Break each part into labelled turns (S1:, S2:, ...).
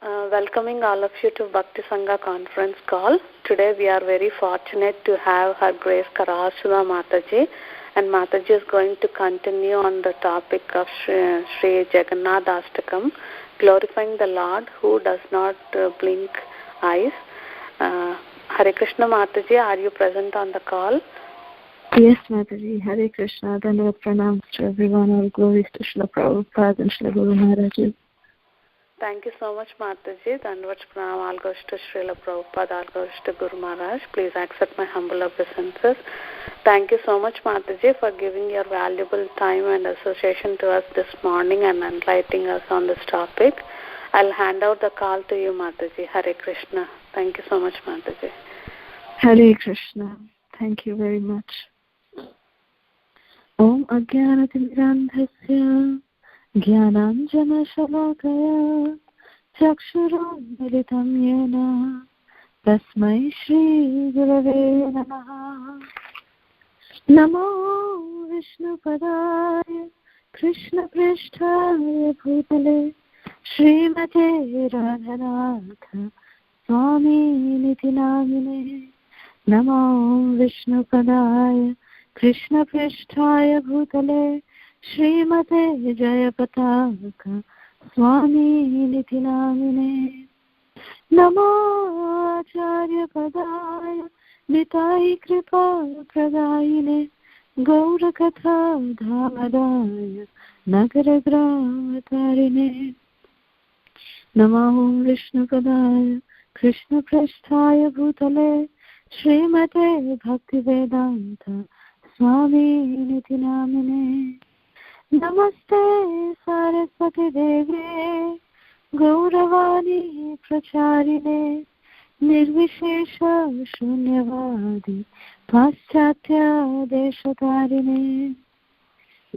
S1: Welcoming all of you to Bhakti Sangha conference call. Today we are very fortunate to have Her Grace Kalasudha Mataji, and Mataji is going to continue on the topic of Sri Jagannath AshTakam, glorifying the Lord who does not blink eyes. Hare Krishna Mataji, are you present on the call?
S2: Yes, Mataji. Hare Krishna. Dandavad pranams to everyone. All glories to Srila Prabhupada and Srila Guru Maharaj.
S1: Thank you so much, Mataji. Dandavad pranam all goes to Srila Prabhupada, all goes to Guru Maharaj. Please accept my humble obeisances. Thank you so much, Mataji, for giving your valuable time and association to us this morning and enlightening us on this topic. I'll hand out the call to you, Mataji. Hare Krishna. Thank you so much, Mataji.
S2: Hare Krishna. Thank you very much. Om Ajnanatirandhasya Jnananjana Shalakaya Chakshurunnilitam Yena Tasmai Shri Gurave Namaha. Namo Vishnu Padaya Krishna Prishtaya Bhutale Srimate Radhanatha Swami Niti Namine. Namo Vishnu Padaya Krishna Prishtaya Bhutale Srimate Jayapataka Swami Niti Namine. Namo Acharya Padaya Nitai Kripa Pradayine Gaurakatha Dhamadaya Nagara Gramatarine. Namo Vishnu Padaya Krishna Prishtaya Bhutale Srimate Bhakti Vedanta Swami Niti Namine. Namaste Saraswati Devi Gauravani Pracharine Nirvishesha Shunyavadi Paschatya Deshatarine.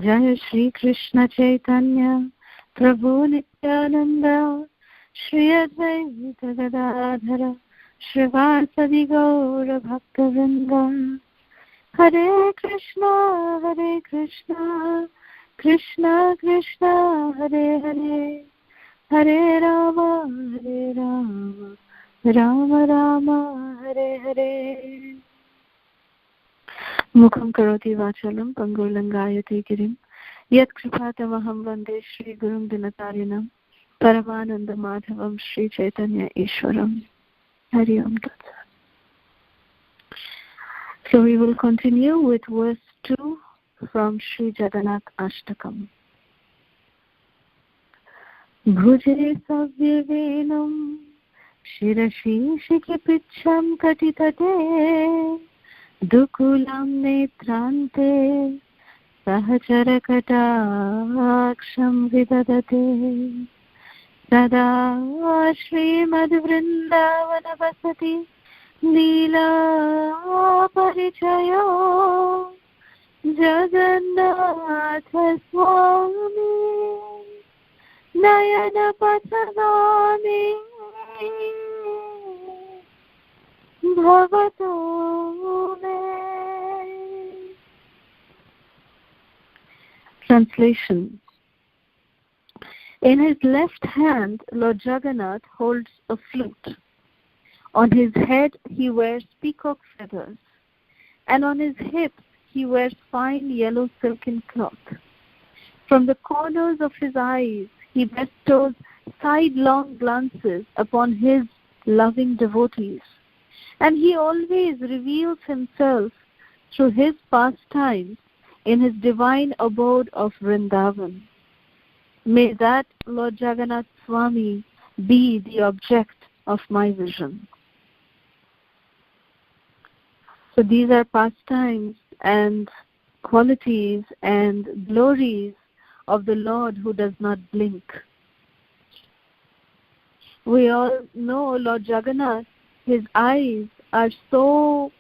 S2: Jaya Shri Krishna Chaitanya Prabhu Nityananda Shri Advaita Gadadhara Shrivasadi Gaura Bhakta-vrinda. Hare Krishna, Krishna Krishna, Hare Hare, Hare Rama, Rama Rama, Hare Hare. Mukham karoti vachalam pangurlangayate girim yat kripatamaham vande Shri Gurum Dinatarinam Paramananda Madhavam Shri Chaitanya Ishwaram. Hari Om Tat Sat. So we will continue with verse 2 from Sri Jagannath AshTakam. Bhuje savyavenam shirashi shikipicham katitate dukulam netrante sahacharakataaksham vidadate. Sada Srimad Vrindavana Vasati Leela Parichayo Jagannath Swami Nayana Patagami Bhavato Me. Translation. In his left hand, Lord Jagannath holds a flute. On his head, he wears peacock feathers, and on his hips, he wears fine yellow silken cloth. From the corners of his eyes, he bestows sidelong glances upon his loving devotees, and he always reveals himself through his pastimes in his divine abode of Vrindavan. May that Lord Jagannath Swami be the object of my vision. So these are pastimes and qualities and glories of the Lord who does not blink. We all know Lord Jagannath, his eyes are so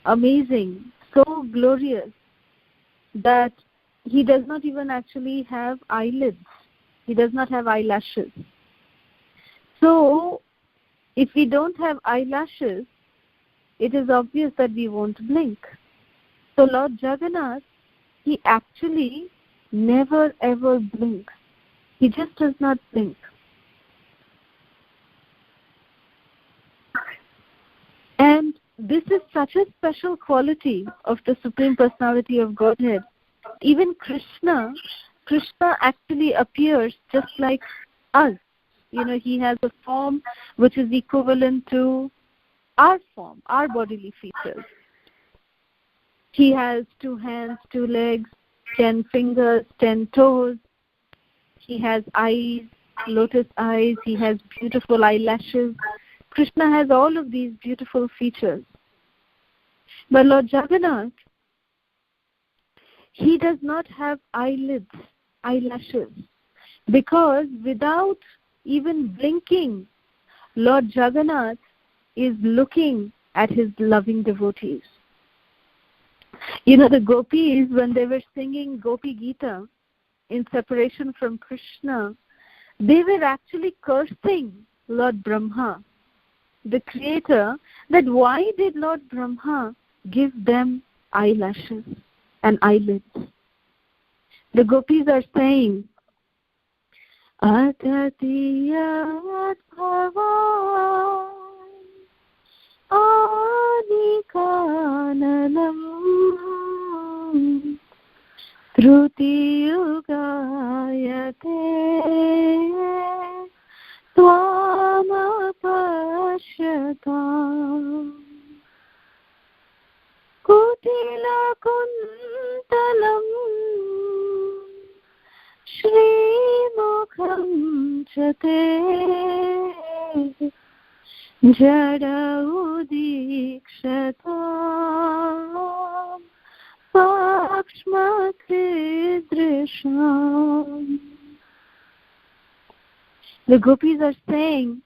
S2: amazing, so glorious, that he does not even actually have eyelids. He does not have eyelashes. So, if we don't have eyelashes, it is obvious that we won't blink. So Lord Jagannath, he actually never ever blinks. He just does not blink. this is such a special quality of the Supreme Personality of Godhead. Even Krishna actually appears just like us. He has a form which is equivalent to our form, our bodily features. He has 2 hands, 2 legs, 10 fingers, 10 toes. He has eyes, lotus eyes. He has beautiful eyelashes. Krishna has all of these beautiful features. But Lord Jagannath, he does not have eyelids, eyelashes, because without even blinking, Lord Jagannath is looking at his loving devotees. The gopis, when they were singing Gopi Gita in separation from Krishna, they were actually cursing Lord Brahma, the creator, that why did Lord Brahma give them eyelashes and eyelids? The gopis are saying, Atatiyat bhavan adikananam trutiyugayate swamapashyatam kutilakuntalam Shrimukham chate jada udikshata pakshmatridrisham. The gopis are saying,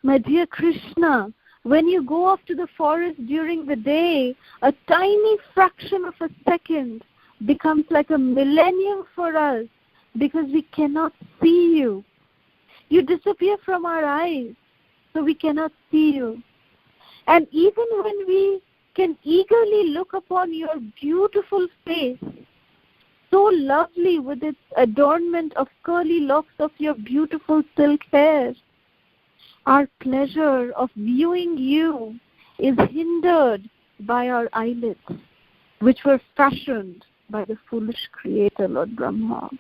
S2: my dear Krishna, when you go off to the forest during the day, a tiny fraction of a second becomes like a millennium for us, because we cannot see you. You disappear from our eyes, so we cannot see you. And even when we can eagerly look upon your beautiful face, so lovely with its adornment of curly locks of your beautiful silk hair, our pleasure of viewing you is hindered by our eyelids, which were fashioned by the foolish creator, Lord Brahma.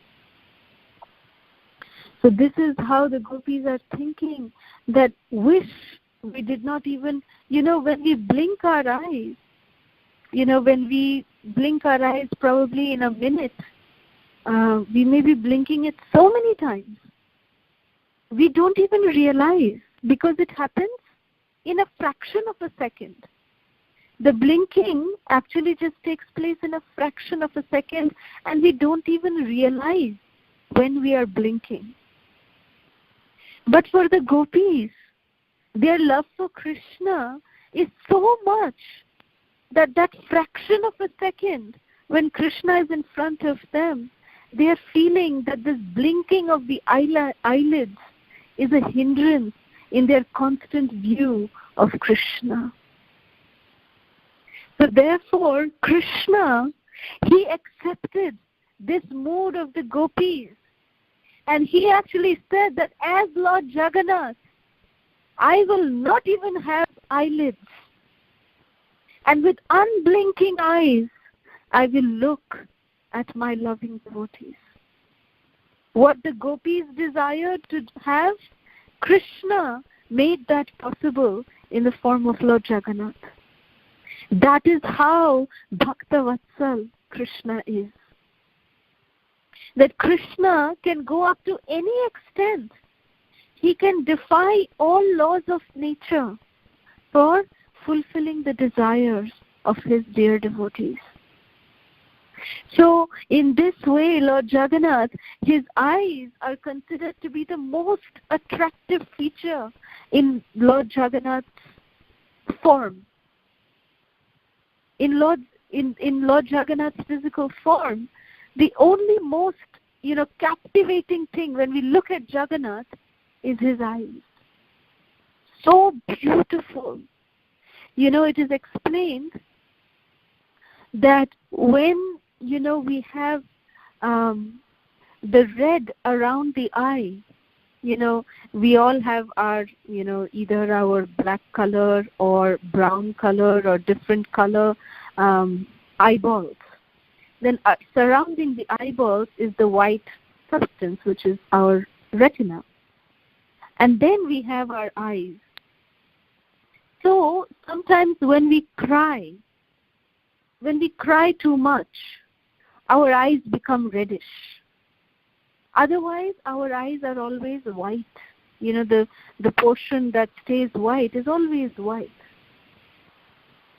S2: So this is how the gopis are thinking, that wish we did not even, when we blink our eyes, probably in a minute, we may be blinking it so many times. We don't even realize, because it happens in a fraction of a second. The blinking actually just takes place in a fraction of a second, and we don't even realize when we are blinking. But for the gopis, their love for Krishna is so much that fraction of a second, when Krishna is in front of them, they are feeling that this blinking of the eyelids is a hindrance in their constant view of Krishna. So therefore, Krishna, he accepted this mood of the gopis. And he actually said that as Lord Jagannath, I will not even have eyelids. And with unblinking eyes, I will look at my loving devotees. What the gopis desired to have, Krishna made that possible in the form of Lord Jagannath. That is how Bhakta Vatsal Krishna is. That Krishna can go up to any extent. He can defy all laws of nature for fulfilling the desires of his dear devotees. So in this way, Lord Jagannath, his eyes are considered to be the most attractive feature in Lord Jagannath's form. In Lord Jagannath's physical form, the only most, captivating thing when we look at Jagannath is his eyes. So beautiful. It is explained that when, we have the red around the eye, we all have our, either our black color or brown color or different color eyeballs. Then surrounding the eyeballs is the white substance, which is our retina. And then we have our eyes. So sometimes when we cry too much, our eyes become reddish. Otherwise, our eyes are always white. The portion that stays white is always white.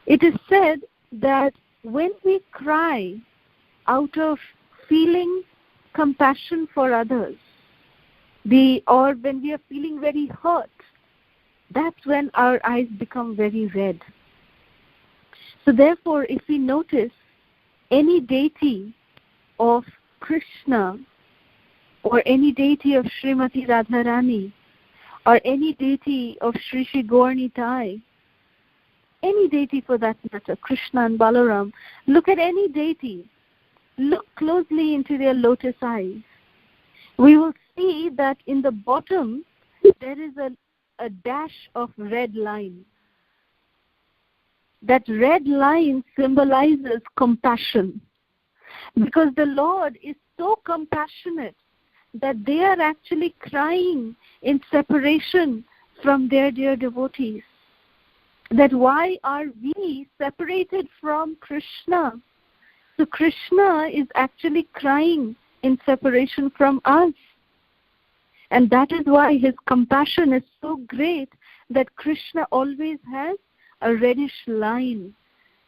S2: It is said that when we cry out of feeling compassion for others, or when we are feeling very hurt, that's when our eyes become very red. So therefore, if we notice any deity of Krishna, or any deity of Srimati Radharani, or any deity of Shri Shri Gaurnitai, any deity for that matter, Krishna and Balaram, look at any deity, look closely into their lotus eyes. We will see that in the bottom there is a dash of red line. That red line symbolizes compassion, because the Lord is so compassionate that they are actually crying in separation from their dear devotees. That why are we separated from Krishna? So Krishna is actually crying in separation from us. And that is why his compassion is so great that Krishna always has a reddish line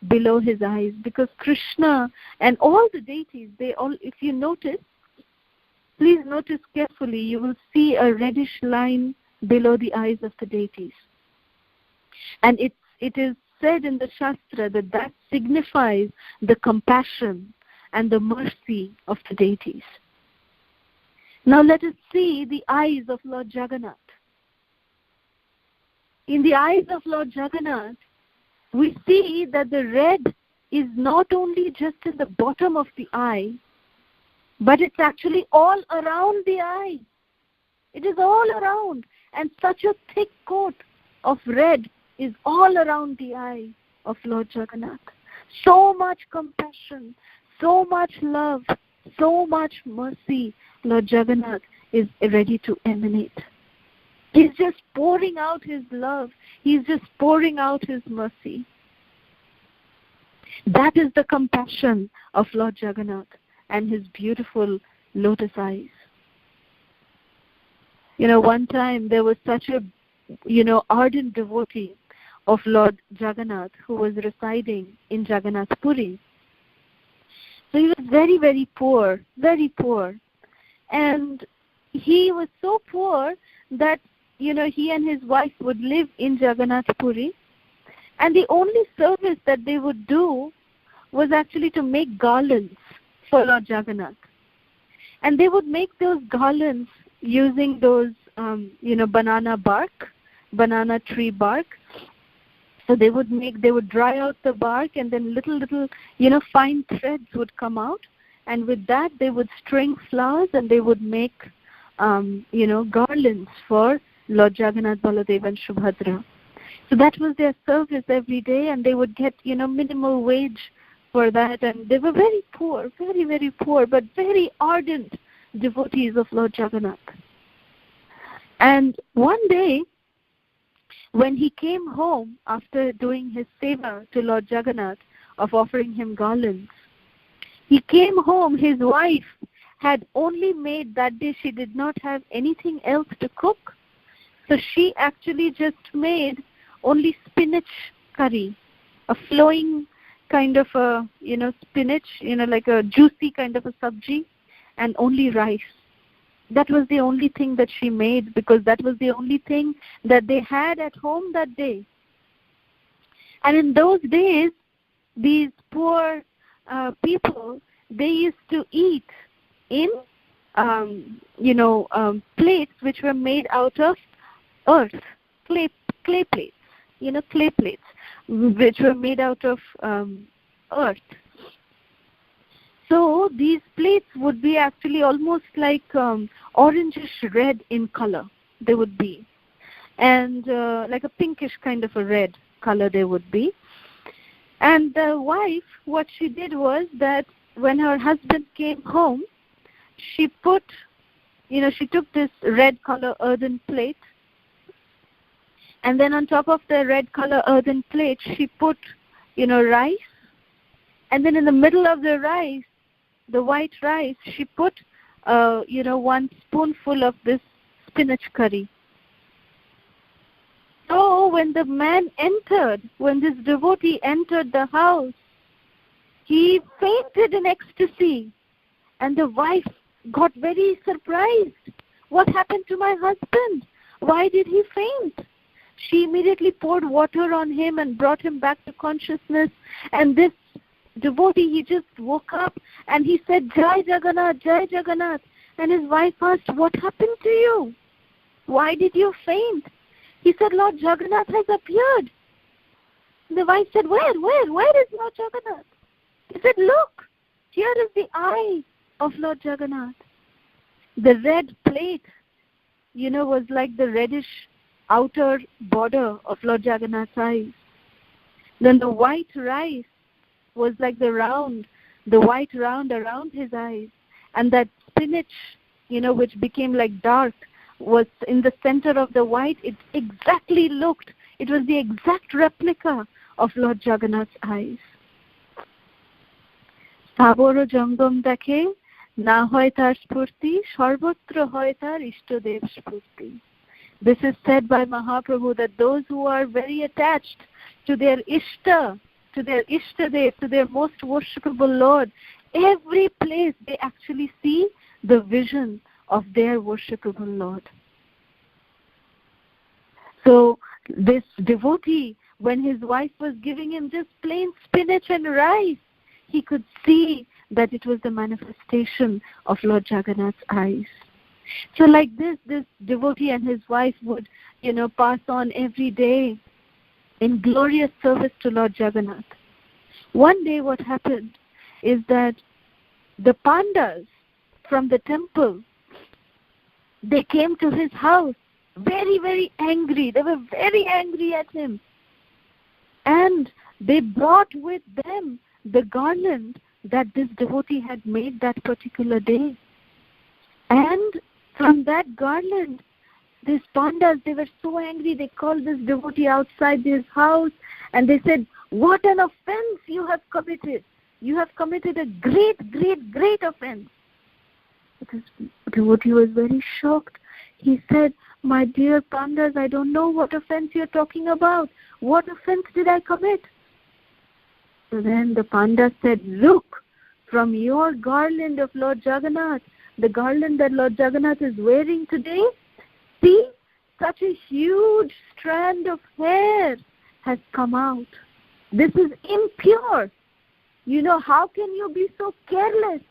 S2: below his eyes. Because Krishna and all the deities, if you notice, please notice carefully, you will see a reddish line below the eyes of the deities. And it is said in the Shastra that signifies the compassion and the mercy of the deities. Now let us see the eyes of Lord Jagannath. In the eyes of Lord Jagannath, we see that the red is not only just in the bottom of the eye, but it's actually all around the eye. It is all around. And such a thick coat of red is all around the eye of Lord Jagannath. So much compassion, so much love, so much mercy Lord Jagannath is ready to emanate. He's just pouring out his love. He's just pouring out his mercy. That is the compassion of Lord Jagannath and his beautiful lotus eyes. One time there was such a, ardent devotee of Lord Jagannath who was residing in Jagannath Puri. So he was very, very poor, very poor. And he was so poor that, he and his wife would live in Jagannath Puri. And the only service that they would do was actually to make garlands for Lord Jagannath. And they would make those garlands using those, banana tree bark. So they would dry out the bark, and then little, fine threads would come out. And with that, they would string flowers, and they would make, garlands for Lord Jagannath, Baladev, and Subhadra. So that was their service every day, and they would get, minimal wage for that. And they were very poor, very, very poor, but very ardent devotees of Lord Jagannath. And one day, when he came home after doing his seva to Lord Jagannath of offering him garlands, he came home, his wife had only made that day, she did not have anything else to cook. So she actually just made only spinach curry, a flowing kind of a, spinach, like a juicy kind of a sabji, and only rice. That was the only thing that she made, because that was the only thing that they had at home that day. And in those days, these poor people, they used to eat in, plates which were made out of earth, clay plates, clay plates, which were made out of earth. So these plates would be actually almost like orangish red in color. They would be. And like a pinkish kind of a red color they would be. And the wife, what she did was that when her husband came home, she put, she took this red color earthen plate, and then on top of the red color earthen plate, she put, rice, and then in the middle of the rice, the white rice, she put, 1 spoonful of this spinach curry. So when the man entered, when this devotee entered the house, he fainted in ecstasy, and the wife got very surprised. What happened to my husband? Why did he faint? She immediately poured water on him and brought him back to consciousness, and this devotee, he just woke up and he said, Jai Jagannath, Jai Jagannath. And his wife asked, what happened to you? Why did you faint? He said, Lord Jagannath has appeared. The wife said, where is Lord Jagannath? He said, look, here is the eye of Lord Jagannath. The red plate, was like the reddish outer border of Lord Jagannath's eyes. Then the white rice was like the white round around his eyes. And that spinach, which became like dark, was in the center of the white. It exactly looked, it was the exact replica of Lord Jagannath's eyes. Saboro jangam dekhe, na hoy tar spurti, sarvatra hoy tar ishtadev spurti. This is said by Mahaprabhu that those who are very attached to their Ishta, to their Ishtadev, to their most worshipable Lord, every place they actually see the vision of their worshipable Lord. So this devotee, when his wife was giving him just plain spinach and rice, he could see that it was the manifestation of Lord Jagannath's eyes. So like this devotee and his wife would, pass on every day in glorious service to Lord Jagannath. One day what happened is that the pandas from the temple, they came to his house very, very angry. They were very angry at him. And they brought with them the garland that this devotee had made that particular day. And from that garland, these pandas, they were so angry, they called this devotee outside his house and they said, what an offense you have committed. You have committed a great, great, great offense. This devotee was very shocked. He said, my dear pandas, I don't know what offense you're talking about. What offense did I commit? So then the panda said, look, from your garland of Lord Jagannath, the garland that Lord Jagannath is wearing today, see, such a huge strand of hair has come out. This is impure. How can you be so careless?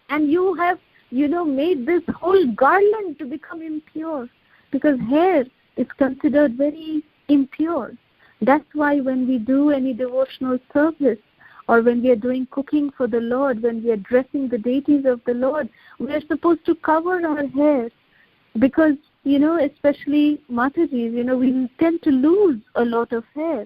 S2: And you have, made this whole garland to become impure. Because hair is considered very impure. That's why when we do any devotional service, or when we are doing cooking for the Lord, when we are dressing the deities of the Lord, we are supposed to cover our hair. Because, especially Matajis, we tend to lose a lot of hair.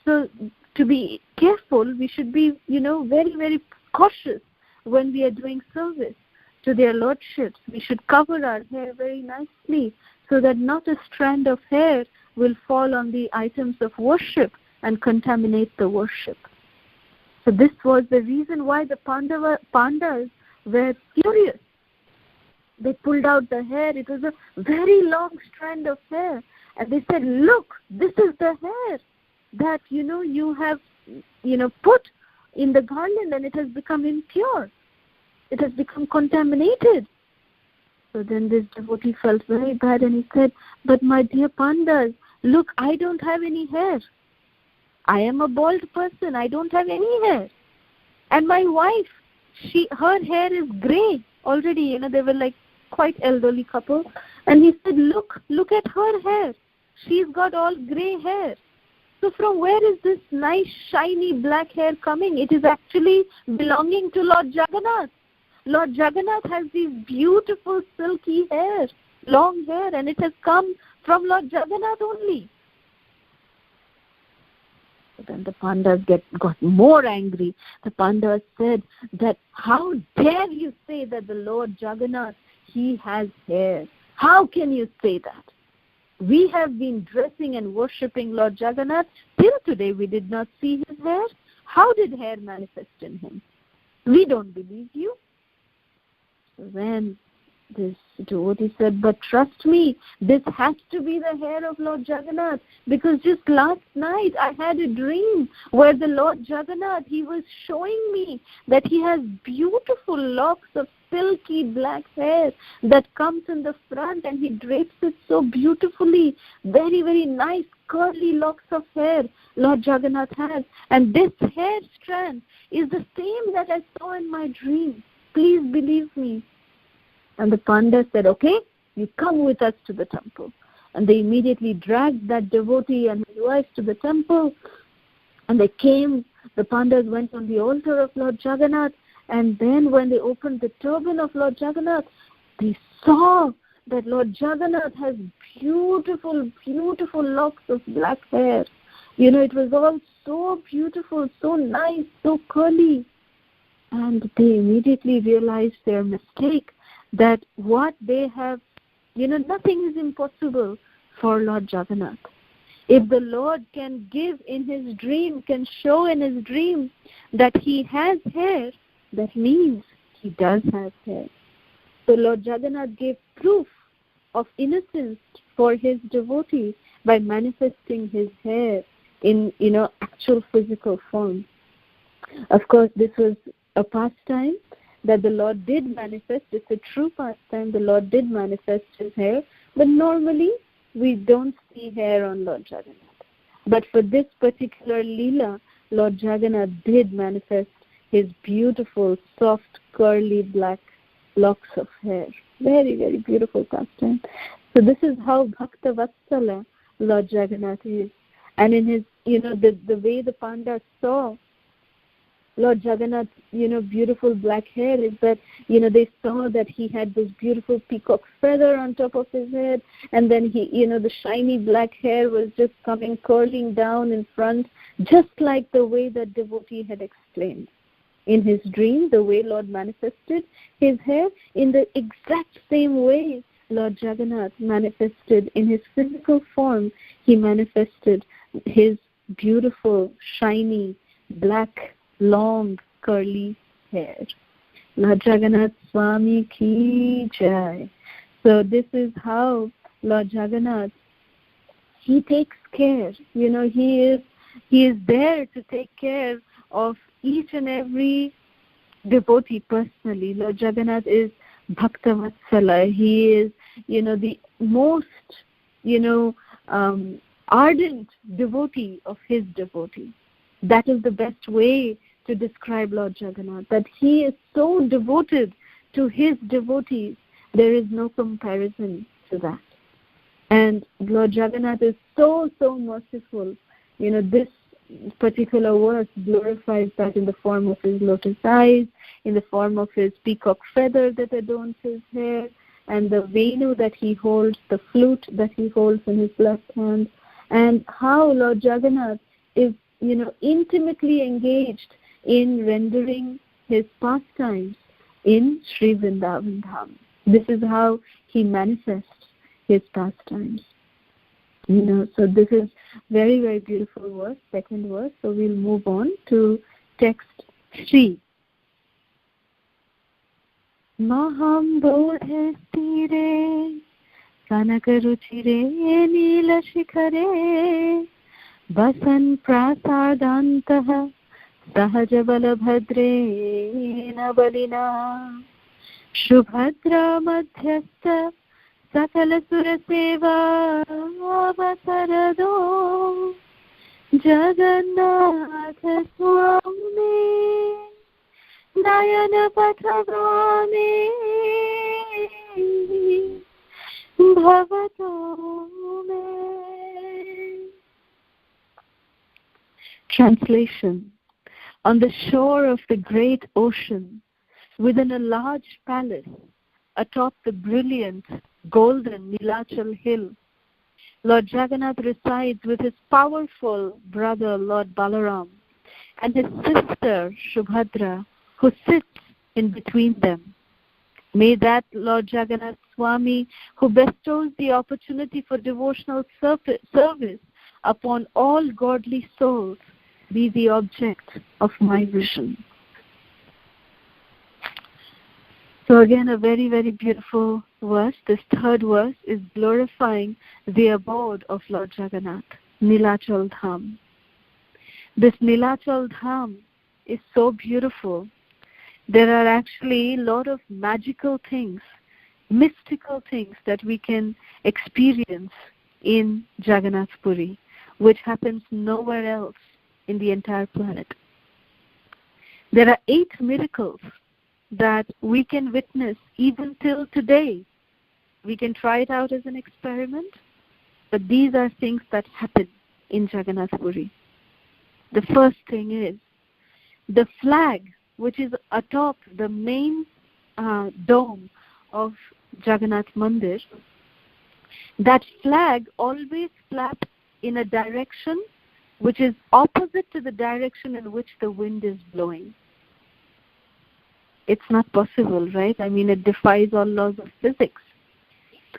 S2: So to be careful, we should be, very, very cautious when we are doing service to their lordships. We should cover our hair very nicely so that not a strand of hair will fall on the items of worship and contaminate the worship. So this was the reason why the pandas were furious. They pulled out the hair. It was a very long strand of hair. And they said, look, this is the hair that, you have, put in the garland, and it has become impure. It has become contaminated. So then this devotee felt very bad and he said, but my dear pandas, look, I don't have any hair. I am a bald person. I don't have any hair. And my wife, her hair is grey already. They were like quite elderly couple. And he said, look at her hair. She's got all grey hair. So from where is this nice shiny black hair coming? It is actually belonging to Lord Jagannath. Lord Jagannath has these beautiful silky hair, long hair, and it has come from Lord Jagannath only. Then the Pandavas got more angry. The Pandavas said that, how dare you say that the Lord Jagannath, he has hair? How can you say that? We have been dressing and worshipping Lord Jagannath. Till today we did not see his hair. How did hair manifest in him? We don't believe you. So then this devotee said, but trust me, this has to be the hair of Lord Jagannath, because just last night I had a dream where the Lord Jagannath, he was showing me that he has beautiful locks of silky black hair that comes in the front, and he drapes it so beautifully. Very, very nice curly locks of hair Lord Jagannath has. And this hair strand is the same that I saw in my dream. Please believe me. And the Pandavas said, okay, you come with us to the temple. And they immediately dragged that devotee and his wife to the temple. And they came, the Pandavas went on the altar of Lord Jagannath. And then when they opened the turban of Lord Jagannath, they saw that Lord Jagannath has beautiful, beautiful locks of black hair. You know, it was all so beautiful, so nice, so curly. And they immediately realized their mistake, that what they have, you know, nothing is impossible for Lord Jagannath. If the Lord can give in his dream, can show in his dream that he has hair, that means he does have hair. So Lord Jagannath gave proof of innocence for his devotee by manifesting his hair in, you know, actual physical form. Of course, this was a pastime that the Lord did manifest. It's a true pastime. The Lord did manifest his hair. But normally, we don't see hair on Lord Jagannath. But for this particular Leela, Lord Jagannath did manifest his beautiful, soft, curly, black locks of hair. Very, very beautiful pastime. So this is how Bhakta Vatsala Lord Jagannath is. And in his, you know, the way the Pandavas saw Lord Jagannath's, you know, beautiful black hair is that, you know, they saw that he had this beautiful peacock feather on top of his head, and then he, you know, the shiny black hair was just coming, curling down in front, just like the way that devotee had explained. In his dream, the way Lord manifested his hair, in the exact same way Lord Jagannath manifested in his physical form, he manifested his beautiful, shiny, black, long, curly hair. Lord Jagannath Swami ki jai. So this is how Lord Jagannath, he takes care. You know, he is there to take care of each and every devotee personally. Lord Jagannath is Bhakta Vatsala. He is, you know, the most, you know, ardent devotee of his devotee. That is the best way to describe Lord Jagannath, that he is so devoted to his devotees. There is no comparison to that. And Lord Jagannath is so, so merciful. You know, this particular verse glorifies that in the form of his lotus eyes, in the form of his peacock feather that adorns his hair, and the venu that he holds, the flute that he holds in his left hand, and how Lord Jagannath is, you know, intimately engaged in rendering his pastimes in Sri Vrindavan Dham. This is how he manifests his pastimes. You know, so this is very, very beautiful verse, second verse. So we'll move on to text 3. Maham bodhe stire kanakaruchire nila shikhare basan prasadantah sahajabalabhadrena balina shubhadra madhyastha sakala suraseva avasarado Jagannath Swami Nayana Patagami Bhavato me. Translation. On the shore of the great ocean, within a large palace, atop the brilliant golden Nilachal hill, Lord Jagannath resides with his powerful brother Lord Balaram and his sister Subhadra, who sits in between them. May that Lord Jagannath Swami, who bestows the opportunity for devotional service upon all godly souls, be the object of my vision. So again, a very, very beautiful verse. This third verse is glorifying the abode of Lord Jagannath, Nilachal Dham. This Nilachal Dham is so beautiful. There are actually a lot of magical things, mystical things that we can experience in Jagannath Puri, which happens nowhere else in the entire planet. There are 8 miracles that we can witness even till today. We can try it out as an experiment, but these are things that happen in Jagannath Puri. The first thing is the flag which is atop the main dome of Jagannath Mandir. That flag always flaps in a direction which is opposite to the direction in which the wind is blowing. It's not possible, right? I mean, it defies all laws of physics.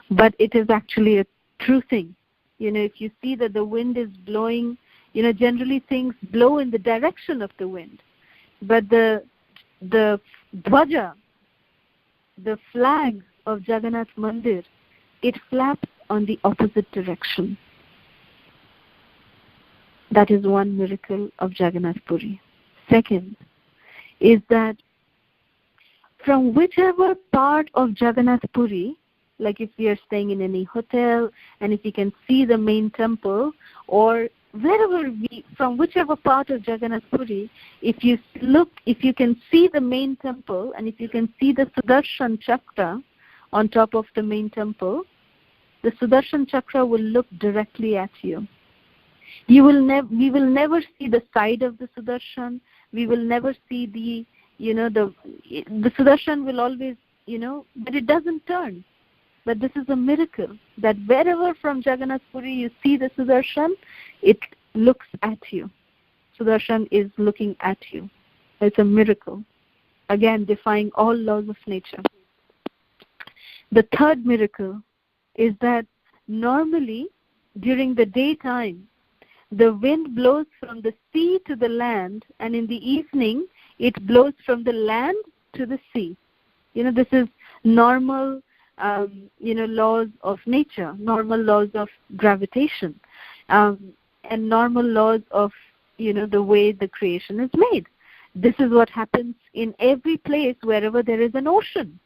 S2: But it is actually a true thing. If you see that the wind is blowing, generally things blow in the direction of the wind. But the dhwaja, the flag of Jagannath Mandir, it flaps on the opposite direction. That is one miracle of Jagannath Puri. Second is that from whichever part of Jagannath Puri, like if we are staying in any hotel and if you can see the main temple, or from whichever part of Jagannath Puri, if you can see the main temple and if you can see the Sudarshan Chakra on top of the main temple, the Sudarshan Chakra will look directly at you. We will never see the side of the Sudarshan. We will never see the Sudarshan will always, but it doesn't turn. But this is a miracle that wherever from Jagannath Puri you see the Sudarshan, it looks at you. Sudarshan is looking at you. It's a miracle. Again, defying all laws of nature. The third miracle is that normally during the daytime, the wind blows from the sea to the land, and in the evening, it blows from the land to the sea. This is normal, laws of nature, normal laws of gravitation, and normal laws of, the way the creation is made. This is what happens in every place wherever there is an ocean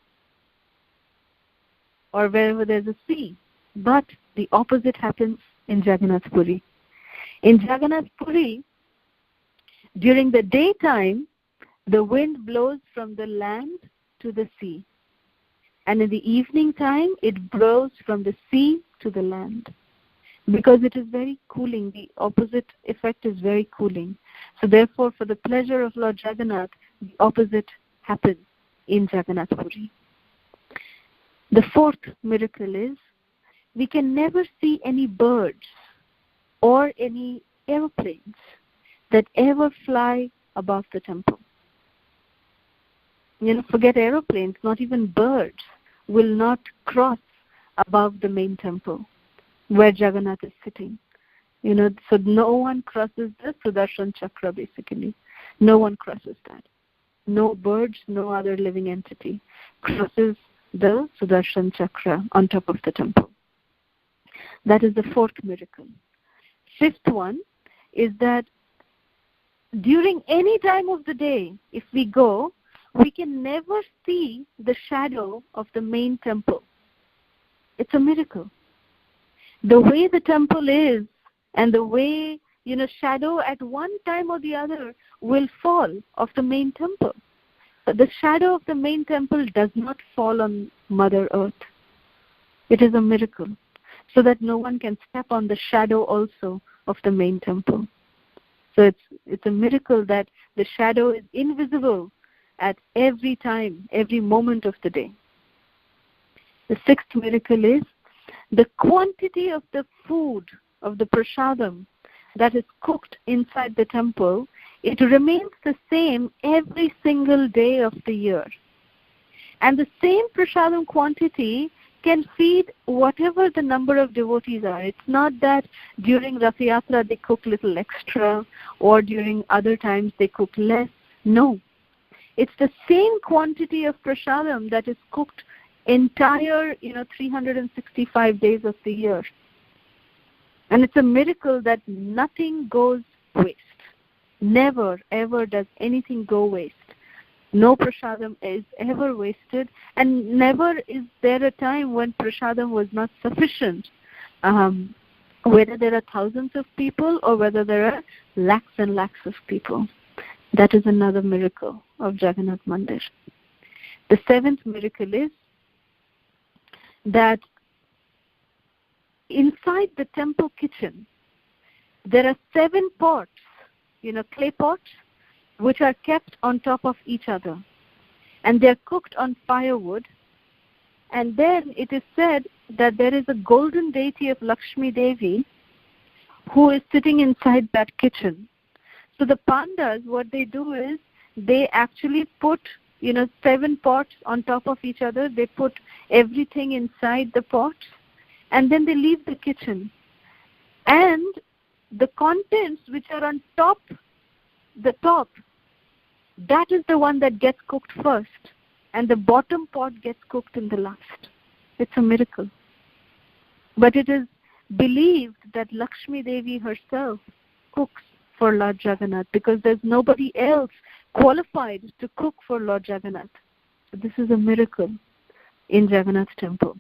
S2: or wherever there's a sea. But the opposite happens in Jagannath Puri. In Jagannath Puri, during the daytime, the wind blows from the land to the sea. And in the evening time, it blows from the sea to the land. Because it is very cooling. The opposite effect is very cooling. So therefore, for the pleasure of Lord Jagannath, the opposite happens in Jagannath Puri. The fourth miracle is, we can never see any birds or any aeroplanes that ever fly above the temple. Forget aeroplanes, not even birds will not cross above the main temple where Jagannath is sitting. So no one crosses the Sudarshan Chakra basically. No one crosses that. No birds, no other living entity crosses the Sudarshan Chakra on top of the temple. That is the fourth miracle. Fifth one is that during any time of the day, if we go, we can never see the shadow of the main temple. It's a miracle. The way the temple is and the way, shadow at one time or the other will fall of the main temple. But the shadow of the main temple does not fall on Mother Earth. It is a miracle. So that no one can step on the shadow also of the main temple. So it's a miracle that the shadow is invisible at every time, every moment of the day. The sixth miracle is the quantity of the food, of the prasadam that is cooked inside the temple. It remains the same every single day of the year. And the same prasadam quantity can feed whatever the number of devotees are. It's not that during Rath Yatra they cook little extra or during other times they cook less. No. It's the same quantity of prasadam that is cooked entire 365 days of the year. And it's a miracle that nothing goes waste. Never, ever does anything go waste. No prasadam is ever wasted, and never is there a time when prasadam was not sufficient. Whether there are thousands of people or whether there are lakhs and lakhs of people. That is another miracle of Jagannath Mandir. The seventh miracle is that inside the temple kitchen, there are 7 pots, clay pots, which are kept on top of each other. And they're cooked on firewood. And then it is said that there is a golden deity of Lakshmi Devi who is sitting inside that kitchen. So the Pandas, what they do is they actually put 7 pots on top of each other. They put everything inside the pots, and then they leave the kitchen. And the contents which are on top, that is the one that gets cooked first, and the bottom pot gets cooked in the last. It's a miracle. But it is believed that Lakshmi Devi herself cooks for Lord Jagannath because there's nobody else qualified to cook for Lord Jagannath. So this is a miracle in Jagannath temple.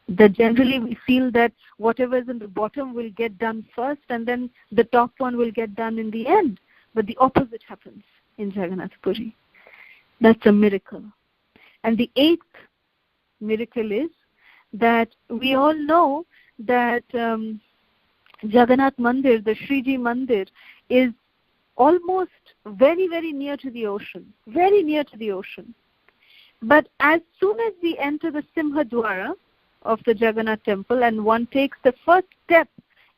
S2: That generally we feel that whatever is in the bottom will get done first and then the top one will get done in the end. But the opposite happens in Jagannath Puri. That's a miracle. And the 8th miracle is that we all know that Jagannath Mandir, the Shriji Mandir, is almost very, very near to the ocean. Very near to the ocean. But as soon as we enter the Simhadwara of the Jagannath temple and one takes the first step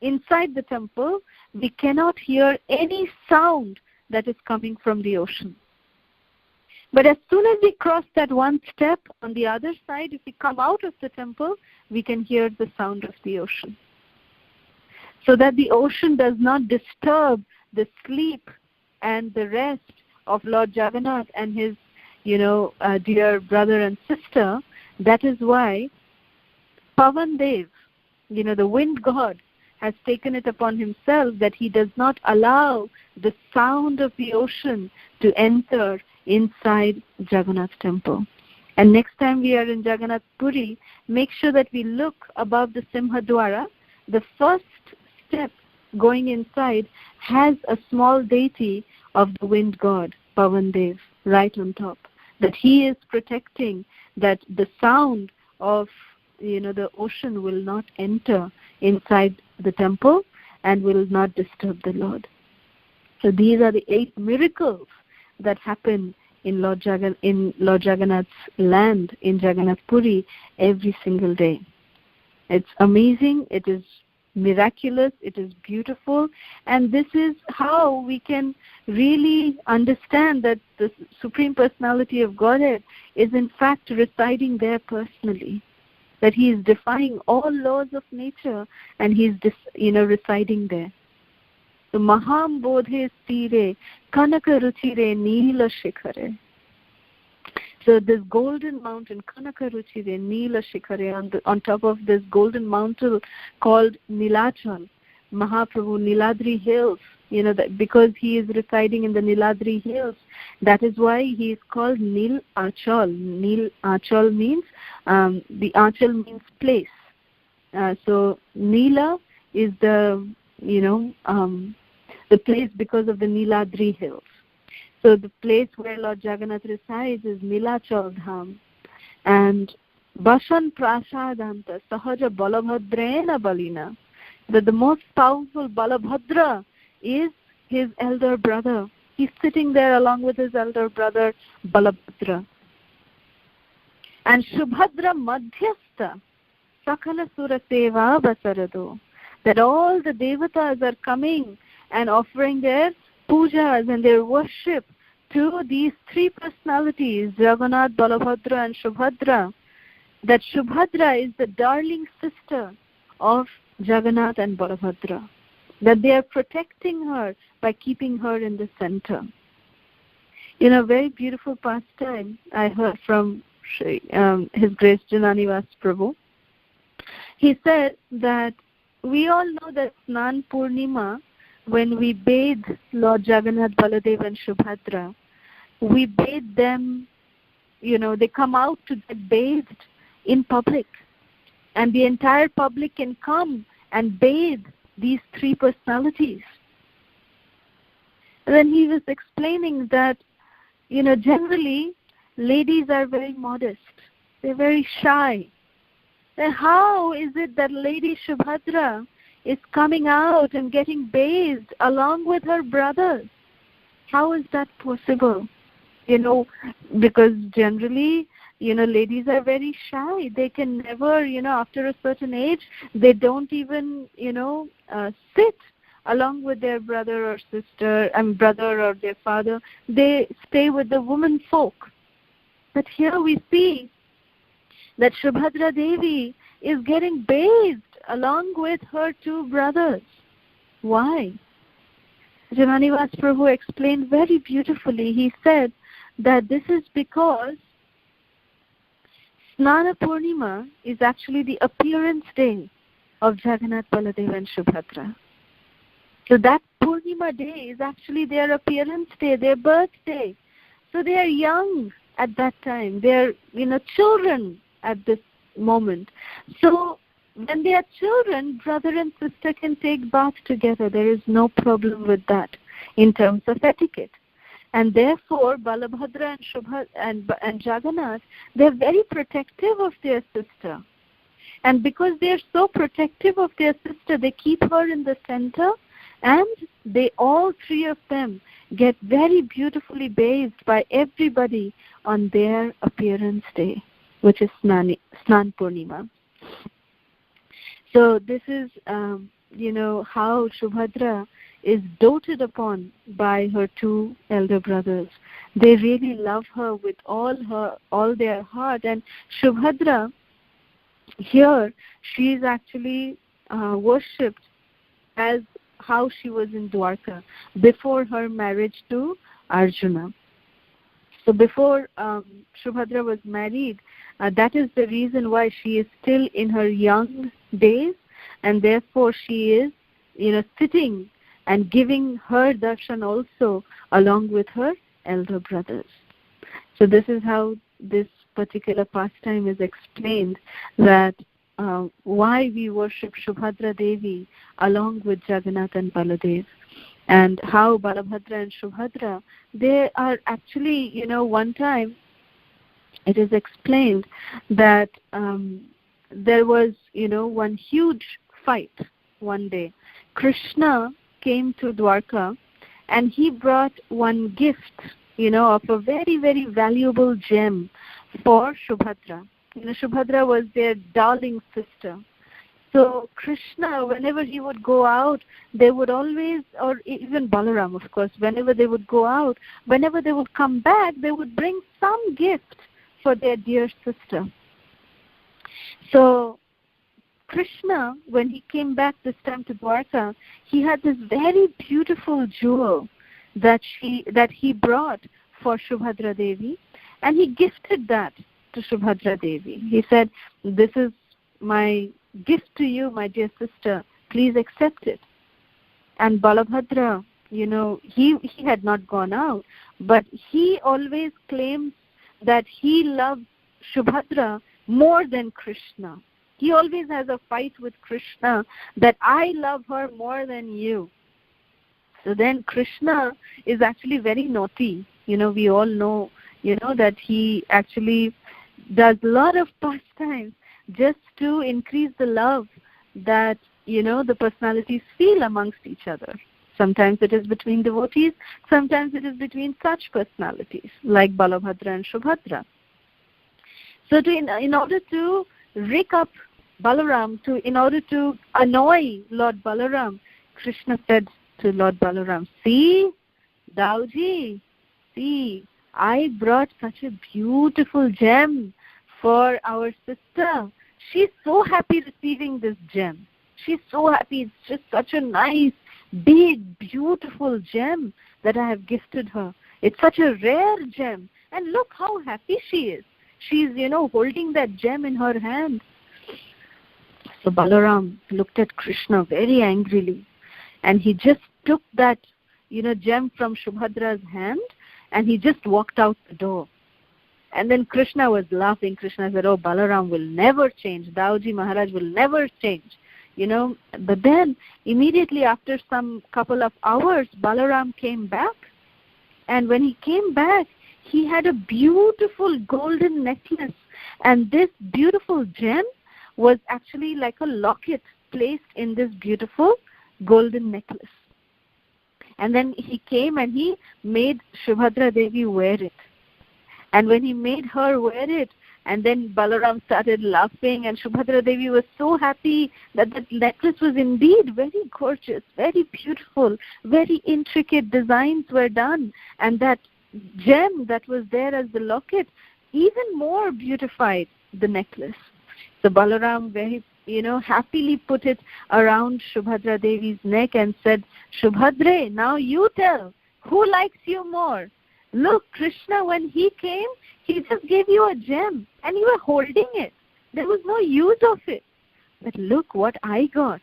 S2: inside the temple, we cannot hear any sound that is coming from the ocean. But as soon as we cross that one step on the other side, if we come out of the temple, we can hear the sound of the ocean. So that the ocean does not disturb the sleep and the rest of Lord Jagannath and his, dear brother and sister. That is why Pavan Dev, the wind god, has taken it upon himself that he does not allow the sound of the ocean to enter inside Jagannath temple. And next time we are in Jagannath Puri, make sure that we look above the Simhadwara. The first step going inside has a small deity of the wind god, Pavan Dev, right on top. That he is protecting that the sound of the ocean will not enter inside the temple and will not disturb the Lord. So these are the 8 miracles that happen in Lord Jagannath's land, in Jagannath Puri, every single day. It's amazing, it is miraculous, it is beautiful, and this is how we can really understand that the Supreme Personality of Godhead is in fact residing there personally. That he is defying all laws of nature and he is residing there. So Maham Bodhe Tire Kanaka Ruchire Neela Shikhare. So this golden mountain, Kanaka Ruchire Neela Shikhare, on top of this golden mountain called Nilachal, Mahaprabhu, Niladri Hills, because he is residing in the Niladri Hills. That is why he is called Nil Achal. Nil Achal means, the Achal means place. So Nila is the place because of the Niladri Hills. So the place where Lord Jagannath resides is Nilachal Dham. And Bashan Prasadanta Sahaja Balabhadrena Balina. That the most powerful Balabhadra is his elder brother. He's sitting there along with his elder brother Balabhadra. And Shubhadra Madhyastha Sakala Suraseva Basarado. That all the devatas are coming and offering their pujas and their worship to these three personalities, Jagannath, Balabhadra and Shubhadra. That Shubhadra is the darling sister of Jagannath and Balabhadra. That they are protecting her by keeping her in the center. Very beautiful pastime I heard from His Grace Jananivas Prabhu. He said that we all know that Snan Purnima, when we bathe Lord Jagannath, Baladev and Shubhadra, we bathe them, they come out to get bathed in public. And the entire public can come and bathe these three personalities. And then he was explaining that, generally ladies are very modest. They're very shy. Then how is it that Lady Shubhadra is coming out and getting bathed along with her brothers? How is that possible? Because generally, ladies are very shy. They can never, after a certain age, they don't even, sit along with their brother or sister, brother or their father. They stay with the women folk. But here we see that Shubhadra Devi is getting bathed along with her two brothers. Why? Jananivas Prabhu explained very beautifully. He said that this is because Snana Purnima is actually the appearance day of Jagannath, Baladev and Shubhadra. So that Purnima day is actually their appearance day, their birthday. So they are young at that time. They are, children at this moment. So when they are children, brother and sister can take bath together. There is no problem with that in terms of etiquette. And therefore, Balabhadra and Jagannath, they are very protective of their sister. And because they are so protective of their sister, they keep her in the center, and they all three of them get very beautifully bathed by everybody on their appearance day, which is Snan Purnima. So this is, how Shubhadra is doted upon by her two elder brothers. They really love her with all their heart. And Shubhadra, here, she is actually worshipped as how she was in Dwarka before her marriage to Arjuna. So before Shubhadra was married, that is the reason why she is still in her young days, and therefore she is, sitting and giving her darshan also along with her elder brothers. So this is how this particular pastime is explained, that why we worship Shubhadra Devi along with Jagannath and Baladev, and how Balabhadra and Shubhadra, they are actually, one time it is explained that there was, one huge fight one day. Krishna came to Dwarka and he brought one gift, of a very, very valuable gem for Shubhadra. Shubhadra was their darling sister. So Krishna, whenever he would go out, they would always, or even Balaram, of course, whenever they would go out, whenever they would come back, they would bring some gift for their dear sister. So Krishna, when he came back this time to Dwarka, he had this very beautiful jewel that he brought for Shubhadra Devi, and he gifted that to Shubhadra Devi. He said, "This is my gift to you, my dear sister. Please accept it." And Balabhadra, he had not gone out, but he always claims that he loves Shubhadra more than Krishna. He always has a fight with Krishna that I love her more than you. So then Krishna is actually very naughty. We all know, that he actually does a lot of pastimes just to increase the love that, the personalities feel amongst each other. Sometimes it is between devotees, sometimes it is between such personalities like Balabhadra and Subhadra. So in order to rig up Balaram, in order to annoy Lord Balaram, Krishna said to Lord Balaram, see, Dauji, see, I brought such a beautiful gem for our sister. She's so happy receiving this gem. She's so happy. It's just such a nice, big, beautiful gem that I have gifted her. It's such a rare gem. And look how happy she is. She's, holding that gem in her hand. So Balaram looked at Krishna very angrily. And he just took that, gem from Subhadra's hand and he just walked out the door. And then Krishna was laughing. Krishna said, oh, Balaram will never change. Dauji Maharaj will never change. But then immediately after some couple of hours, Balaram came back. And when he came back, he had a beautiful golden necklace. And this beautiful gem was actually like a locket placed in this beautiful golden necklace. And then he came and he made Subhadra Devi wear it. And when he made her wear it, and then Balaram started laughing, and Subhadra Devi was so happy that the necklace was indeed very gorgeous, very beautiful, very intricate designs were done. And that gem that was there as the locket even more beautified the necklace. So Balaram very happily put it around Subhadra Devi's neck and said, Subhadre, now you tell, who likes you more? Look, Krishna, when he came, he just gave you a gem and you were holding it. There was no use of it. But look what I got.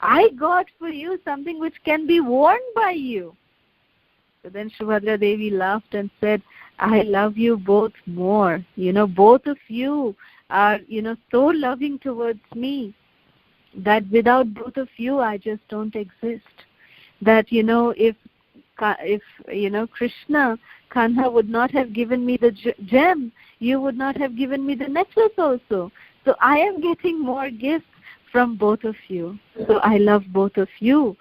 S2: I got for you something which can be worn by you. So then Subhadra Devi laughed and said, I love you both more. Both of you are, so loving towards me that without both of you, I just don't exist. That, if Krishna, Kanha would not have given me the gem, you would not have given me the necklace also. So I am getting more gifts from both of you. So I love both of you.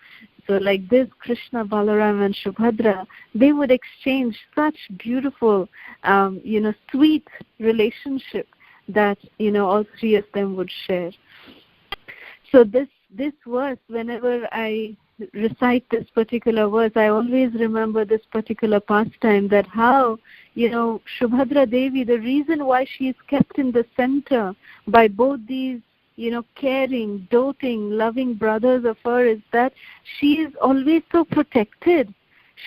S2: So like this, Krishna, Balaram and Subhadra, they would exchange such beautiful, sweet relationship that, all three of them would share. So this verse, whenever I recite this particular verse, I always remember this particular pastime, that how, Subhadra Devi, the reason why she is kept in the center by both these, caring, doting, loving brothers of her is that she is always so protected.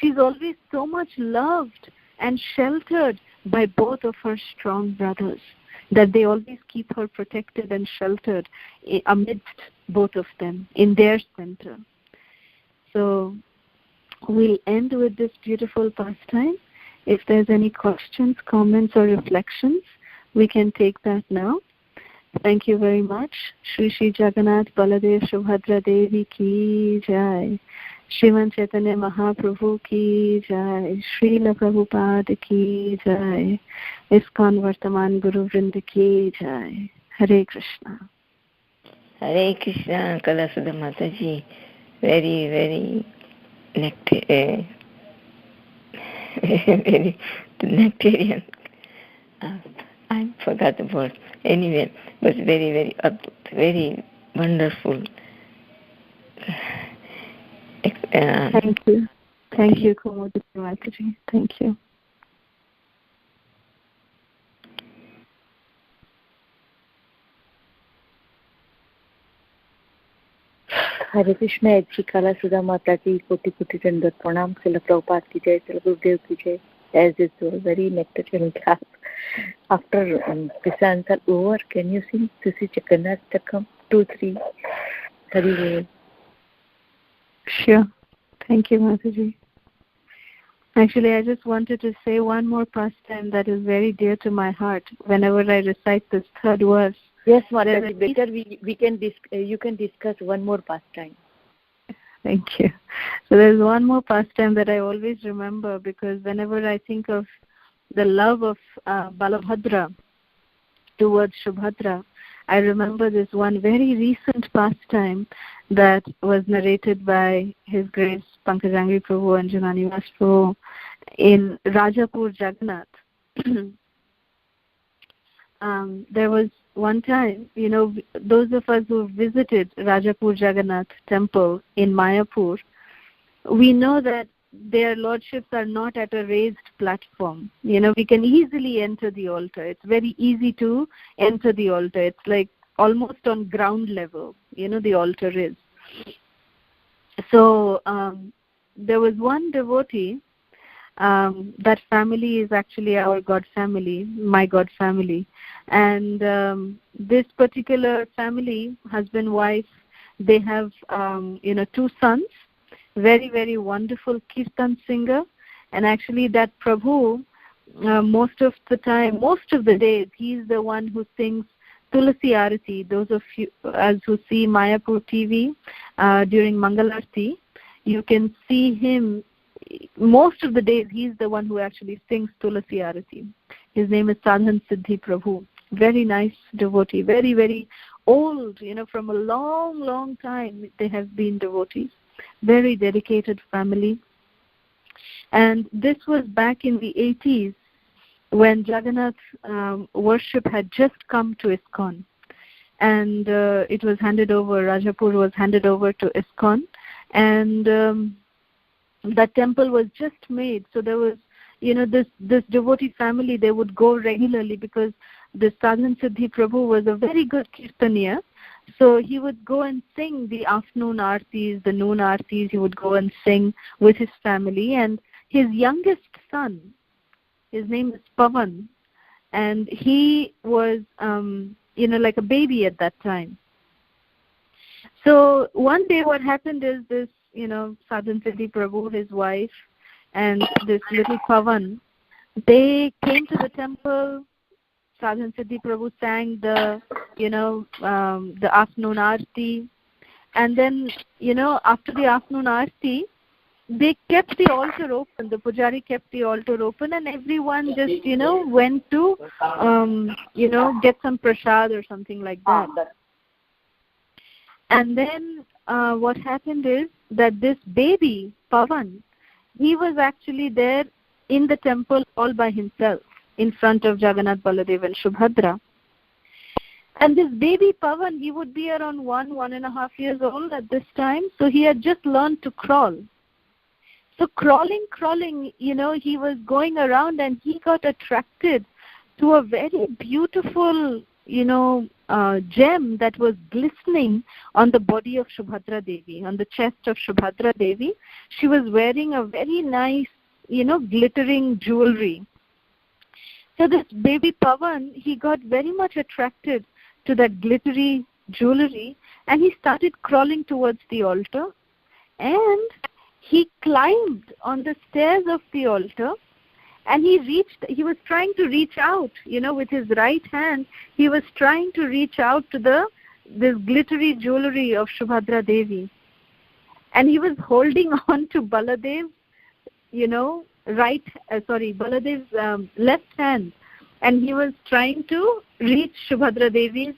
S2: She's always so much loved and sheltered by both of her strong brothers, that they always keep her protected and sheltered amidst both of them in their center. So we'll end with this beautiful pastime. If there's any questions, comments, or reflections, we can take that now. Thank you very much. Shri Shri Jagannath Baladev Subhadra Devi ki jai. Shriman Chaitanya Mahaprabhu ki jai. Srila Prabhupada ki jai. ISKCON Vartaman Guru Vrinda ki jai. Hare Krishna.
S3: Hare Krishna. Kalasudha Mataji. Very, very very nectarian. I forgot the word. Anyway, it was very, very very wonderful.
S2: Thank you. Thank you, Kumudita Mataji. Thank you.
S4: Hare Krishna, Edji Kalasudha Mataji, Koti Koti Dandat Pranam, Srila Prabhupada ki jai, Srila Gurudev ki jai. As this was a very nectarian class. After questions are over, can you sing Dasi Jagannath AshTakam 2-3? Hari.
S2: Sure. Thank you, Mataji. Actually, I just wanted to say one more pastime that is very dear to my heart whenever I recite this third verse.
S4: Yes, Mataji, better you can discuss one more pastime.
S2: Thank you. So there's one more pastime that I always remember, because whenever I think of the love of Balabhadra towards Subhadra, I remember this one very recent pastime that was narrated by His Grace Pankajangri Prabhu and Jagannath Prabhu in Rajapur, Jagannath. There was one time, those of us who visited Rajapur Jagannath temple in Mayapur, we know that their lordships are not at a raised platform. We can easily enter the altar. It's very easy to enter the altar. It's like almost on ground level, the altar is. So there was one devotee, that family is actually our God family, my God family. And this particular family, husband, wife, they have, 2 sons, very, very wonderful kirtan singer. And actually that Prabhu, most of the days, he's the one who sings Tulasi Arati. Those of you as who see Mayapur TV during Mangalarti, you can see him. Most of the days, he's the one who actually sings Tulasi Arati. His name is Sadhan Siddhi Prabhu. Very nice devotee. Very, very old, from a long, long time they have been devotees. Very dedicated family. And this was back in the 80s when Jagannath worship had just come to ISKCON. And it was handed over, Rajapur was handed over to ISKCON. And that temple was just made. So there was, this devotee family, they would go regularly because the Sadhan Siddhi Prabhu was a very good kirtaniya. So he would go and sing the afternoon artis, the noon artis, he would go and sing with his family. And his youngest son, his name is Pavan, and he was, like a baby at that time. So one day what happened is this, Sadhan Siddhi Prabhu, his wife, and this little Pavan, they came to the temple. Sadhan Siddhi Prabhu sang the afternoon arti. And then, after the afternoon arti, they kept the altar open. The pujari kept the altar open, and everyone just, went to, get some prasad or something like that. And then what happened is that this baby, Pavan, he was actually there in the temple all by himself in front of Jagannath, Baladev and Subhadra. And this baby Pavan, he would be around 1.5 years old at this time. So he had just learned to crawl. So crawling, he was going around and he got attracted to a very beautiful, gem that was glistening on the body of Subhadra Devi, on the chest of Subhadra Devi. She was wearing a very nice, glittering jewelry. So this baby Pavan, he got very much attracted to that glittery jewelry, and he started crawling towards the altar, and he climbed on the stairs of the altar, and he was trying to reach out, with his right hand, he was trying to reach out to this glittery jewelry of Subhadra Devi. And he was holding on to Baladev's, Baladev's left hand, and he was trying to reach Subhadra Devi's,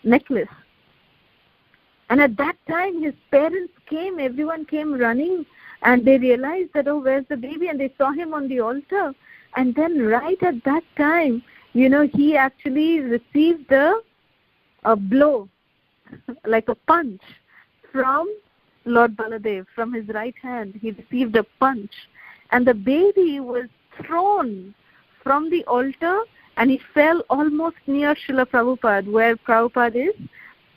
S2: necklace. And at that time, his parents came, everyone came running, and they realized that, oh, where's the baby? And they saw him on the altar. And then right at that time, he actually received a blow, like a punch from Lord Baladev, from his right hand. He received a punch. And the baby was thrown from the altar, and he fell almost near Srila Prabhupada, where Prabhupada is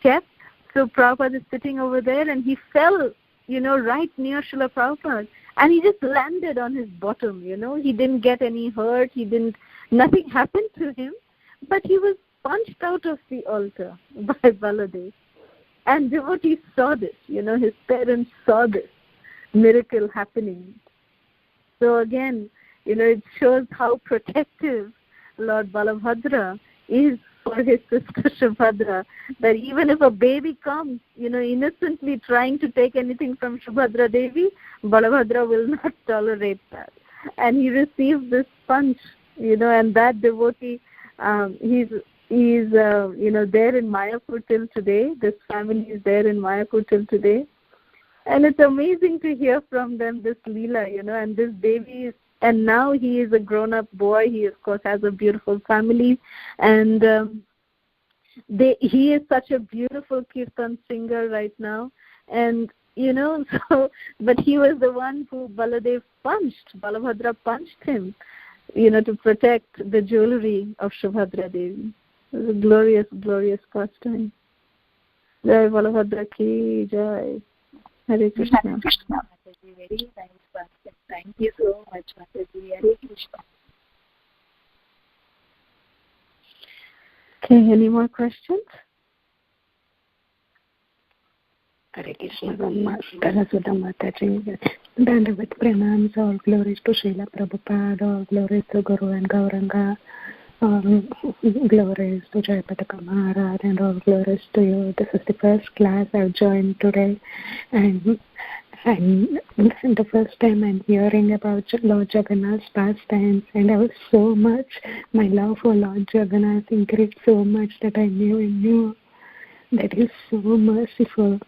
S2: kept. So Prabhupada is sitting over there, and he fell, right near Srila Prabhupada. And he just landed on his bottom, He didn't get any hurt. Nothing happened to him. But he was punched out of the altar by Baladev. And devotees saw this, his parents saw this miracle happening. So again, it shows how protective Lord Balabhadra is for his sister Subhadra, that even if a baby comes, innocently trying to take anything from Subhadra Devi, Balabhadra will not tolerate that. And he received this punch, and that devotee, he's there in Mayapur till today. This family is there in Mayapur till today. And it's amazing to hear from them this Leela, and this Devi is, and now he is a grown-up boy. He, of course, has a beautiful family, and he is such a beautiful kirtan singer right now. And, but he was the one who Balabhadra punched him, to protect the jewelry of Subhadra Devi. It was a glorious, glorious pastime. Jai Balabhadra ki Jai. Hare Krishna.
S4: Hare Krishna. Very nice pastime. Thank you so much, Mataji. Hare Krishna.
S2: Okay, any more questions?
S5: Hare Krishna, Kalasudha Mataji. Dandavat pranams, all glories to Srila Prabhupada, all glories to Guru and Gauranga, all glories to AshTakam Maharaj, and all glories to you. This is the first class I've joined today, and the first time I'm hearing about Lord Jagannath's pastimes, and I was so much, my love for Lord Jagannath increased so much that I knew that he's so merciful.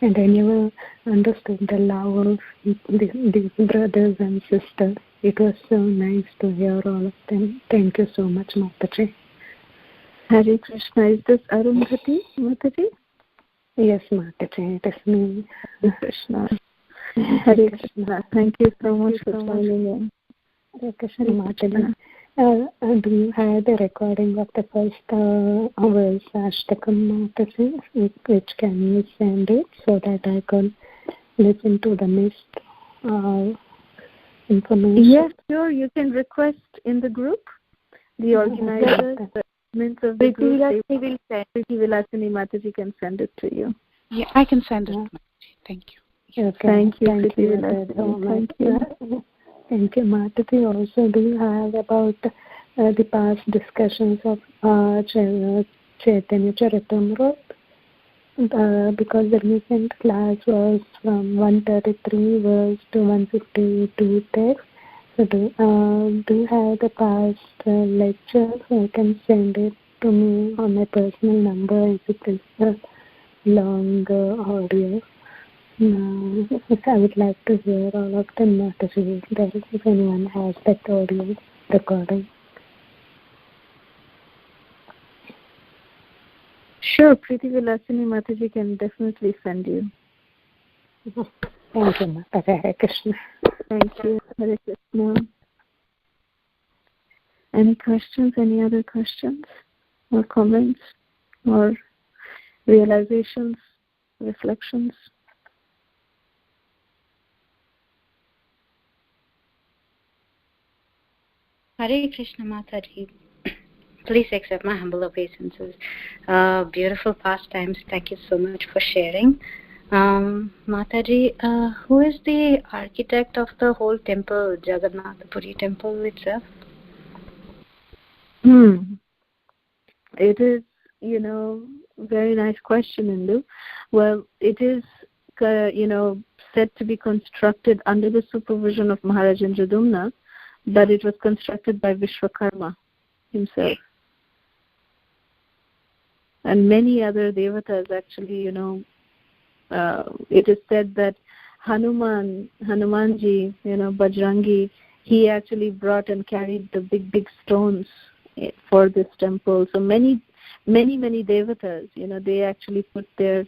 S5: And I never understood the love of these brothers and sisters. It was so nice to hear all of them. Thank you so much, Mataji.
S2: Hare Krishna. Is this Arundhati, Mataji?
S5: Yes, Mataji, it is me.
S2: Hare Krishna. Hare Krishna. Thank you so much for joining in.
S5: Hare Krishna, Mataji. Do you have the recording of the first hours AshTakam, Mataji? Which can you send it so that I can listen to the missed information?
S2: Yes, sure. You can request in the group. The organizers, the admins of the group, Priti Vilasini Mataji can send it to you.
S6: Yeah, I can send it. Thank you.
S5: Okay.
S2: Thank you,
S5: Thank you.
S2: Thank you.
S5: Thank you, Mataji. Also, do you have about the past discussions of Chaitanya Charitamrita? Because the recent class was from 133 verse to 152 text. So do you have the past lecture? So I can send it to me on my personal number if it is a long audio. I would like to hear all of them, Mataji, if anyone has that audio recording.
S2: Sure, Priti Vilasini Mataji can definitely send you.
S5: Thank you, Mataji. Hare Krishna.
S2: Thank you. Hare Krishna. Any questions? Any other questions or comments or realizations, reflections?
S7: Hare Krishna, Mataji. Please accept my humble obeisances. Beautiful pastimes. Thank you so much for sharing. Mataji, who is the architect of the whole temple, Jagannath, the Puri temple itself?
S2: It is, very nice question, Indu. Well, it is, said to be constructed under the supervision of Maharaj Indradyumna, but it was constructed by Vishwakarma himself. And many other devatas actually, it is said that Hanumanji, Bajrangi, he actually brought and carried the big stones for this temple. So many devatas, they actually put their,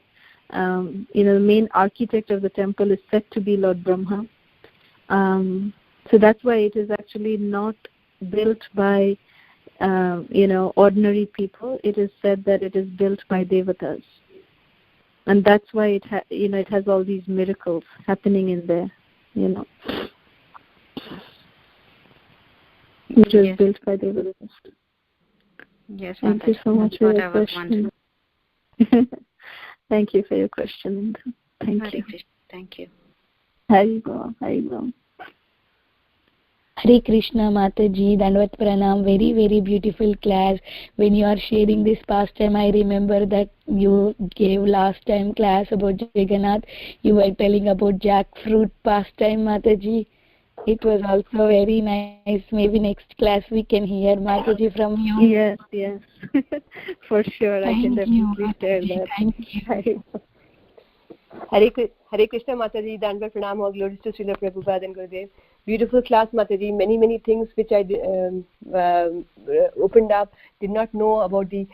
S2: the main architect of the temple is said to be Lord Brahma. So that's why it is actually not built by, ordinary people. It is said that it is built by devatas. And that's why it has all these miracles happening in there, Which is built by devatas.
S7: Yes,
S2: Thank you so much for your question. Thank you for your question. Thank you.
S7: Thank you.
S2: Hari
S3: Hare Krishna, Mataji, Dandavat Pranam, very, very beautiful class. When you are sharing this pastime, I remember that you gave last time class about Jagannath. You were telling about jackfruit pastime, Mataji. It was also very nice. Maybe next class we can hear, Mataji, from you.
S2: Yes. For sure. I can definitely share that.
S3: Thank you.
S8: Hare Krishna Mataji, Dandavat Pranam, all glories to Srila Prabhupada and Gurudev. Beautiful class Mataji, many things which I opened up, did not know about the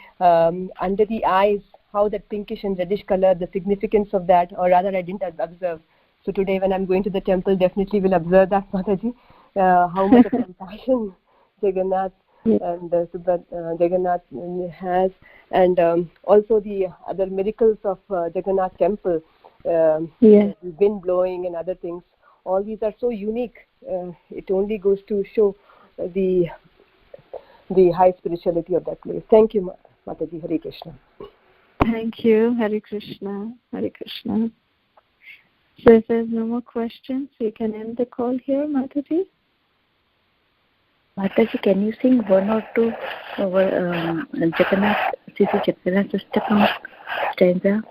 S8: under the eyes, how that pinkish and reddish color, the significance of that, or rather I didn't observe. So today when I'm going to the temple, definitely will observe that Mataji, how much of compassion Jagannath and Jagannath has, and also the other miracles of Jagannath temple, wind blowing and other things. All these are so unique. It only goes to show the high spirituality of that place. Thank you, Mataji. Hare Krishna.
S2: Thank you. Hare Krishna. Hare Krishna. So if there's no more questions, we can end the call here, Mataji.
S4: Mataji, can you sing one or two Jagannath AshTakam stanza?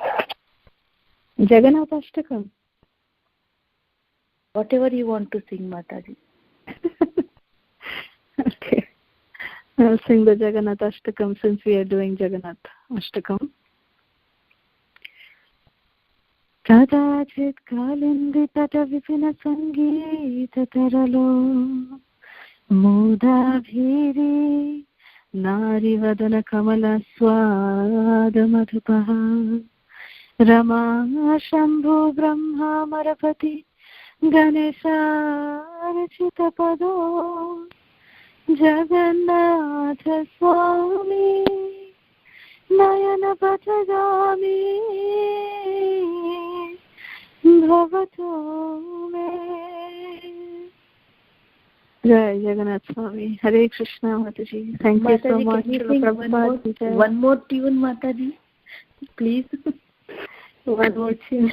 S2: Jagannath AshTakam.
S4: Whatever you want to sing, Mataji.
S2: Okay. I'll sing the Jagannath AshTakam since we are doing Jagannath AshTakam. Kadachit kalindi tata vipina sangeeta taralo Muda bhiri nari vadana kamala swada madhupaha Rama Shambhu Brahma Marapati Ganesha Rachita Pado Jagannath Swami Nayana Patagami Bhavato Me. Jai Jagannath Swami. Hare Krishna Mataji. Thank you so much.
S4: Can you sing one more tune, Mataji? Please.
S2: One more tune.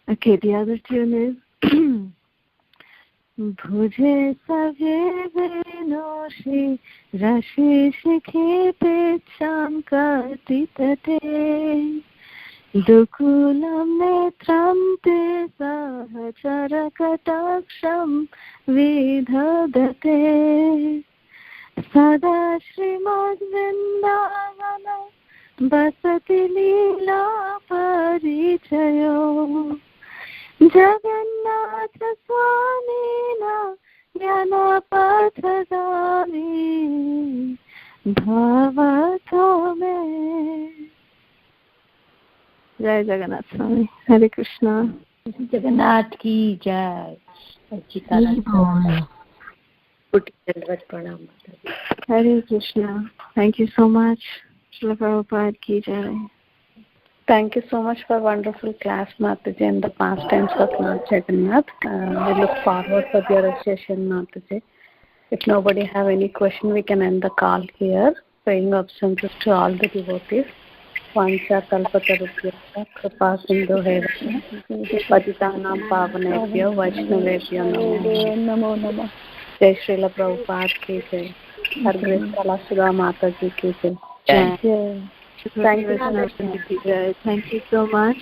S2: Okay, the other tune is Bhuje Savye Venoshi Rashi Shikhe Pecham Kartitate Dukulam Netram Te Sahachara Kataksham Vidhadate Sada Srimad Vrindavana Basati Leela Parichayo Jagannath Swamina Jnana Pathagami Bhavato Me. Jai Jagannath Swami. Hare Krishna.
S4: Jagannath ki jai.
S2: Hare Krishna. Thank you so much. Srila Prabhupada ki jai.
S1: Thank you so much for wonderful class, Mataji, and the pastimes of Lord Jagannath. We look forward for your session, Mataji. If nobody have any question, we can end the call here. Praying obeisances to all the devotees. Vancha kalpatarubhya kripa sindhu hevasya patitanam pavanebhyo vaishnavebhyo namo namo. Jai Srila Prabhupada ki jai. Har Grace Kalasudha Mataji ki jai.
S2: Thank you so much.